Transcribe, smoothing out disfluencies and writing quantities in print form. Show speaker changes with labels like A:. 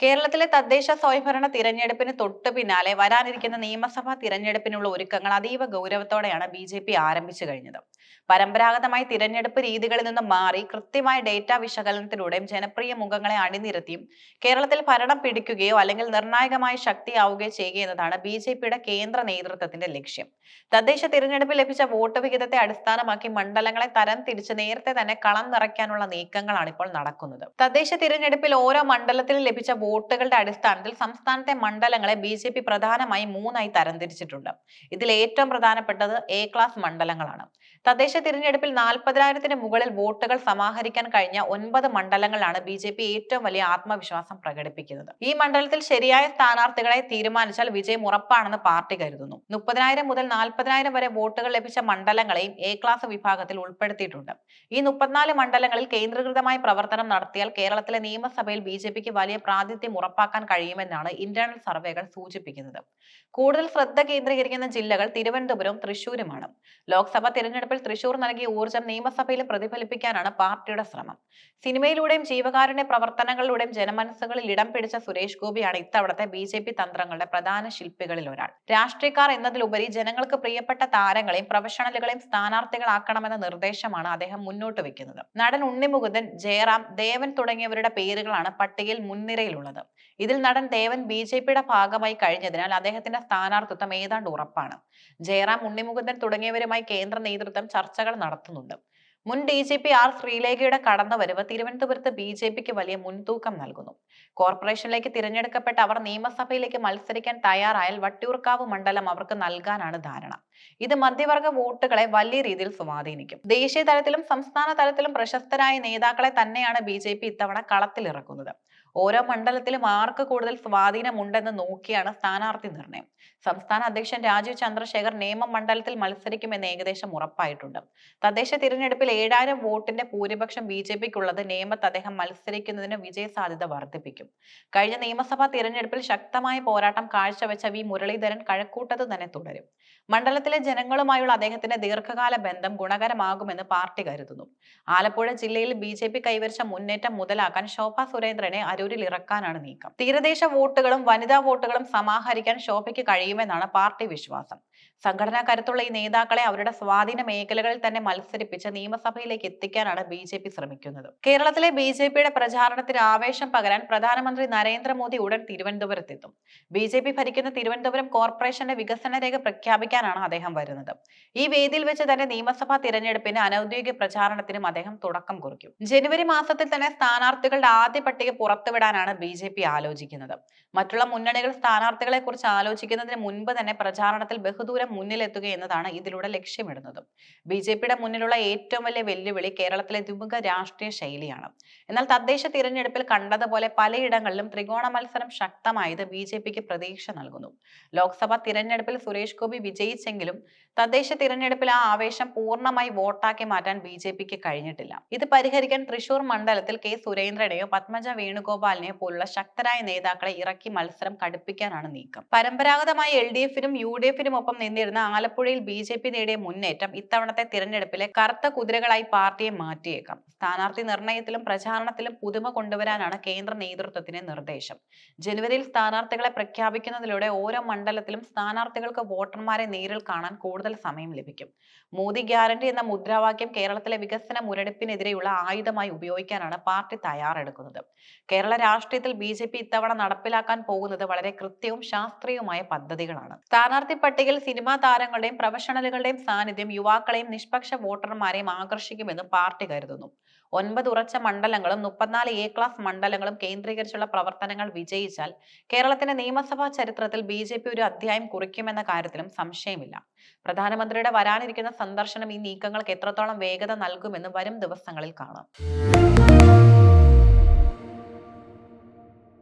A: കേരളത്തിലെ തദ്ദേശ സ്വയംഭരണ തിരഞ്ഞെടുപ്പിന് തൊട്ടു പിന്നാലെ വരാനിരിക്കുന്ന നിയമസഭാ തിരഞ്ഞെടുപ്പിനുള്ള ഒരുക്കങ്ങൾ അതീവ ഗൗരവത്തോടെയാണ് ബി ആരംഭിച്ചു കഴിഞ്ഞത്. പരമ്പരാഗതമായി തിരഞ്ഞെടുപ്പ് രീതികളിൽ നിന്ന് മാറി കൃത്യമായ ഡേറ്റ വിശകലനത്തിലൂടെയും ജനപ്രിയ മുഖങ്ങളെ അണിനിരത്തിയും കേരളത്തിൽ ഭരണം പിടിക്കുകയോ അല്ലെങ്കിൽ നിർണായകമായ ശക്തിയാവുകയോ ചെയ്യുക എന്നതാണ് ബി കേന്ദ്ര നേതൃത്വത്തിന്റെ ലക്ഷ്യം. തദ്ദേശ തിരഞ്ഞെടുപ്പിൽ ലഭിച്ച വോട്ട് വിഹിതത്തെ അടിസ്ഥാനമാക്കി മണ്ഡലങ്ങളെ തരം തിരിച്ച് നേരത്തെ തന്നെ കളം നിറയ്ക്കാനുള്ള നീക്കങ്ങളാണ് ഇപ്പോൾ നടക്കുന്നത്. തദ്ദേശ തിരഞ്ഞെടുപ്പിൽ ഓരോ മണ്ഡലത്തിലും ലഭിച്ച വോട്ടുകളുടെ അടിസ്ഥാനത്തിൽ സംസ്ഥാനത്തെ മണ്ഡലങ്ങളെ പ്രധാനമായും മൂന്നായി തരംതിരിച്ചിട്ടുണ്ട്. ഇതിൽ ഏറ്റവും പ്രധാനപ്പെട്ടത് എ ക്ലാസ് മണ്ഡലങ്ങളാണ്. തദ്ദേശ തിരഞ്ഞെടുപ്പിൽ 40,000-ന് മുകളിൽ വോട്ടുകൾ സമാഹരിക്കാൻ കഴിഞ്ഞ 9 മണ്ഡലങ്ങളിലാണ് ഏറ്റവും വലിയ ആത്മവിശ്വാസം പ്രകടിപ്പിക്കുന്നത്. ഈ മണ്ഡലത്തിൽ ശരിയായ സ്ഥാനാർത്ഥികളെ തീരുമാനിച്ചാൽ വിജയം ഉറപ്പാണെന്ന് പാർട്ടി കരുതുന്നു. 30,000 മുതൽ 40,000 വരെ വോട്ടുകൾ ലഭിച്ച മണ്ഡലങ്ങളെയും എ ക്ലാസ് വിഭാഗത്തിൽ ഉൾപ്പെടുത്തിയിട്ടുണ്ട്. ഈ 34 മണ്ഡലങ്ങളിൽ കേന്ദ്രീകൃതമായി പ്രവർത്തനം നടത്തിയാൽ കേരളത്തിലെ നിയമസഭയിൽ ബിജെപിക്ക് വലിയ പ്രാതിനിധ്യം ഉറപ്പാക്കാൻ കഴിയുമെന്നാണ് ഇന്റേണൽ സർവേകൾ സൂചിപ്പിക്കുന്നത്. കൂടുതൽ ശ്രദ്ധ കേന്ദ്രീകരിക്കുന്ന ജില്ലകൾ തിരുവനന്തപുരവും തൃശൂരുമാണ്. ലോക്സഭാ തിരഞ്ഞെടുപ്പിൽ തൃശൂർ നൽകിയ ഊർജ്ജം നിയമസഭയിലും പ്രതിഫലിപ്പിക്കാനാണ് പാർട്ടിയുടെ ശ്രമം. സിനിമയിലൂടെയും ജീവകാരുണ്യ പ്രവർത്തനങ്ങളിലൂടെയും ജനമനസ്സുകളിൽ ഇടം പിടിച്ച സുരേഷ് ഗോപിയാണ് ഇത്തവണത്തെ ബി തന്ത്രങ്ങളുടെ പ്രധാന ശില്പികളിൽ ഒരാൾ. രാഷ്ട്രീയക്കാർ എന്നതിലുപരി ജനങ്ങൾക്ക് പ്രിയപ്പെട്ട താരങ്ങളെയും പ്രൊഫഷണലുകളെയും സ്ഥാനാർത്ഥികളാക്കണമെന്ന നിർദ്ദേശമാണ് അദ്ദേഹം മുന്നോട്ട് വെക്കുന്നത്. നടൻ ഉണ്ണിമുകുന്ദൻ, ജയറാം, ദേവൻ തുടങ്ങിയവരുടെ പേരുകളാണ് പട്ടികയിൽ മുൻനിരയിലുള്ളത്. ഇതിൽ നടൻ ദേവൻ ബിജെപിയുടെ ഭാഗമായി കഴിഞ്ഞതിനാൽ അദ്ദേഹത്തിന്റെ സ്ഥാനാർത്ഥിത്വം ഏതാണ്ട് ഉറപ്പാണ്. ജയറാം, ഉണ്ണിമുകുന്ദൻ തുടങ്ങിയവരുമായി കേന്ദ്ര നേതൃത്വം ചർച്ചകൾ നടത്തുന്നുണ്ട്. മുൻ DGP ആർ ശ്രീലേഖയുടെ കടന്നുവരവ് തിരുവനന്തപുരത്ത് ബിജെപിക്ക് വലിയ മുൻതൂക്കം നൽകുന്നു. കോർപ്പറേഷനിലേക്ക് തിരഞ്ഞെടുക്കപ്പെട്ട അവർ നിയമസഭയിലേക്ക് മത്സരിക്കാൻ തയ്യാറായാൽ വട്ടിയൂർക്കാവ് മണ്ഡലം അവർക്ക് നൽകാനാണ് ധാരണ. ഇത് മധ്യവർഗ വോട്ടുകളെ വലിയ രീതിയിൽ സ്വാധീനിക്കും. ദേശീയ തലത്തിലും സംസ്ഥാന തലത്തിലും പ്രശസ്തരായ നേതാക്കളെ തന്നെയാണ് ബിജെപി ഇത്തവണ കളത്തിലിറക്കുന്നത്. ഓരോ മണ്ഡലത്തിലും ആർക്ക് കൂടുതൽ സ്വാധീനമുണ്ടെന്ന് നോക്കിയാണ് സ്ഥാനാർത്ഥി നിർണയം. സംസ്ഥാന അധ്യക്ഷൻ രാജീവ് ചന്ദ്രശേഖർ നേമം മണ്ഡലത്തിൽ മത്സരിക്കുമെന്ന് ഏകദേശം ഉറപ്പായിട്ടുണ്ട്. തദ്ദേശ തിരഞ്ഞെടുപ്പിൽ 7,000 വോട്ടിന്റെ ഭൂരിപക്ഷം ബിജെപിക്കുള്ളത് നേമത്ത് അദ്ദേഹം മത്സരിക്കുന്നതിന് വിജയസാധ്യത വർദ്ധിപ്പിക്കും. കഴിഞ്ഞ നിയമസഭാ തിരഞ്ഞെടുപ്പിൽ ശക്തമായ പോരാട്ടം കാഴ്ചവെച്ച വി മുരളീധരൻ കഴക്കൂട്ടത്ത് തന്നെ തുടരും. മണ്ഡലത്തിലെ ജനങ്ങളുമായുള്ള അദ്ദേഹത്തിന്റെ ദീർഘകാല ബന്ധം ഗുണകരമാകുമെന്ന് പാർട്ടി കരുതുന്നു. ആലപ്പുഴ ജില്ലയിൽ ബിജെപി കൈവരിച്ച മുന്നേറ്റം മുതലാക്കാൻ ശോഭാ സുരേന്ദ്രനെ അരൂരിൽ ഇറക്കാനാണ് നീക്കം. തീരദേശ വോട്ടുകളും വനിതാ വോട്ടുകളും സമാഹരിക്കാൻ ശോഭയ്ക്ക് കഴിയുമെന്നാണ് പാർട്ടി വിശ്വാസം. സംഘടനാ കരുത്തുള്ള ഈ നേതാക്കളെ അവരുടെ സ്വാധീന മേഖലകളിൽ തന്നെ മത്സരിപ്പിച്ച് നിയമസഭയിലേക്ക് എത്തിക്കാനാണ് ബിജെപി ശ്രമിക്കുന്നത്. കേരളത്തിലെ ബിജെപിയുടെ പ്രചാരണത്തിന് ആവേശം പകരാൻ പ്രധാനമന്ത്രി നരേന്ദ്രമോദി ഉടൻ തിരുവനന്തപുരത്തെത്തും. ബിജെപി ഭരിക്കുന്ന തിരുവനന്തപുരം കോർപ്പറേഷന്റെ വികസന രേഖ പ്രഖ്യാപിക്കാനാണ് അദ്ദേഹം വരുന്നത്. ഈ വേദിയിൽ വെച്ച് തന്നെ നിയമസഭാ തിരഞ്ഞെടുപ്പിന് അനൌദ്യോഗിക പ്രചാരണത്തിനും അദ്ദേഹം തുടക്കം കുറിക്കും. ജനുവരി മാസത്തിൽ തന്നെ സ്ഥാനാർത്ഥികളുടെ ആദ്യ പട്ടിക പുറത്തുവിടാനാണ് ബിജെപി ആലോചിക്കുന്നത്. മറ്റുള്ള മുന്നണികൾ സ്ഥാനാർത്ഥികളെ കുറിച്ച് ആലോചിക്കുന്നതിന് മുൻപ് തന്നെ പ്രചാരണത്തിൽ ബഹുദൂരം മുന്നിലെത്തുക എന്നതാണ് ഇതിലൂടെ ലക്ഷ്യമിടുന്നത്. ബിജെപിയുടെ മുന്നിലുള്ള ഏറ്റവും വലിയ വെല്ലുവിളി കേരളത്തിലെ ദ്വിമുഖ രാഷ്ട്രീയ ശൈലിയാണ്. എന്നാൽ തദ്ദേശ തിരഞ്ഞെടുപ്പിൽ കണ്ടതുപോലെ പലയിടങ്ങളിലും ത്രികോണ മത്സരം ശക്തമായത് ബിജെപിക്ക് പ്രതീക്ഷ നൽകുന്നു. ലോക്സഭാ തിരഞ്ഞെടുപ്പിൽ സുരേഷ് ഗോപി വിജയിച്ചെങ്കിലും തദ്ദേശ തിരഞ്ഞെടുപ്പിൽ ആ ആവേശം പൂർണ്ണമായി വോട്ടാക്കി മാറ്റാൻ ബിജെപിക്ക് കഴിഞ്ഞിട്ടില്ല. ഇത് പരിഹരിക്കാൻ തൃശൂർ മണ്ഡലത്തിൽ കെ സുരേന്ദ്രനെയോ പത്മജ വേണുഗോപാലിനെയോ പോലുള്ള ശക്തരായ നേതാക്കളെ ഇറക്കി മത്സരം കടുപ്പിക്കാനാണ് നീക്കം. പരമ്പരാഗതമായി LDF-നും UDF-നും ഒപ്പം നിന്നിരുന്ന ആലപ്പുഴയിൽ ബിജെപി നേടിയ മുന്നേറ്റം ഇത്തവണത്തെ തിരഞ്ഞെടുപ്പിലെ കറുത്ത കുതിരകളായി പാർട്ടിയെ മാറ്റിയേക്കാം. സ്ഥാനാർത്ഥി നിർണയത്തിലും പ്രചാരണത്തിലും പുതുമ കൊണ്ടുവരാനാണ് കേന്ദ്ര നേതൃത്വത്തിന്റെ നിർദ്ദേശം. ജനുവരിയിൽ സ്ഥാനാർത്ഥികളെ പ്രഖ്യാപിക്കുന്നതിലൂടെ ഓരോ മണ്ഡലത്തിലും സ്ഥാനാർത്ഥികൾക്ക് വോട്ടർമാരെ നേരിൽ കാണാൻ കൂടുതൽ സമയം ലഭിക്കും. മോദി ഗ്യാരണ്ടി എന്ന മുദ്രാവാക്യം കേരളത്തിലെ വികസന മുരടിപ്പിനെതിരെയുള്ള ആയുധമായി ഉപയോഗിക്കാനാണ് പാർട്ടി തയ്യാറെടുക്കുന്നത്. കേരള രാഷ്ട്രീയത്തിൽ ബിജെപി ഇത്തവണ നടപ്പിലാക്കാൻ പോകുന്നത് വളരെ കൃത്യവും ശാസ്ത്രീയവുമായ പദ്ധതികളാണ്. സ്ഥാനാർത്ഥി പട്ടികയിൽ സിനിമാ താരങ്ങളുടെയും പ്രൊഫഷണലുകളുടെയും സാന്നിധ്യം യുവാക്കളെയും നിഷ്പക്ഷ വോട്ടർമാരെയും ആകർഷിക്കുമെന്ന് പാർട്ടി കരുതുന്നു. 9 ഉറച്ച മണ്ഡലങ്ങളും 34 എ ക്ലാസ് മണ്ഡലങ്ങളും കേന്ദ്രീകരിച്ചുള്ള പ്രവർത്തനങ്ങൾ വിജയിച്ചാൽ കേരളത്തിന്റെ നിയമസഭാ ചരിത്രത്തിൽ ബിജെപി ഒരു അധ്യായം കുറിക്കുമെന്ന കാര്യത്തിലും സംശയമില്ല. പ്രധാനമന്ത്രിയുടെ വരാനിരിക്കുന്ന സന്ദർശനം ഈ നീക്കങ്ങൾക്ക് എത്രത്തോളം വേഗത നൽകുമെന്ന് വരും ദിവസങ്ങളിൽ കാണാം.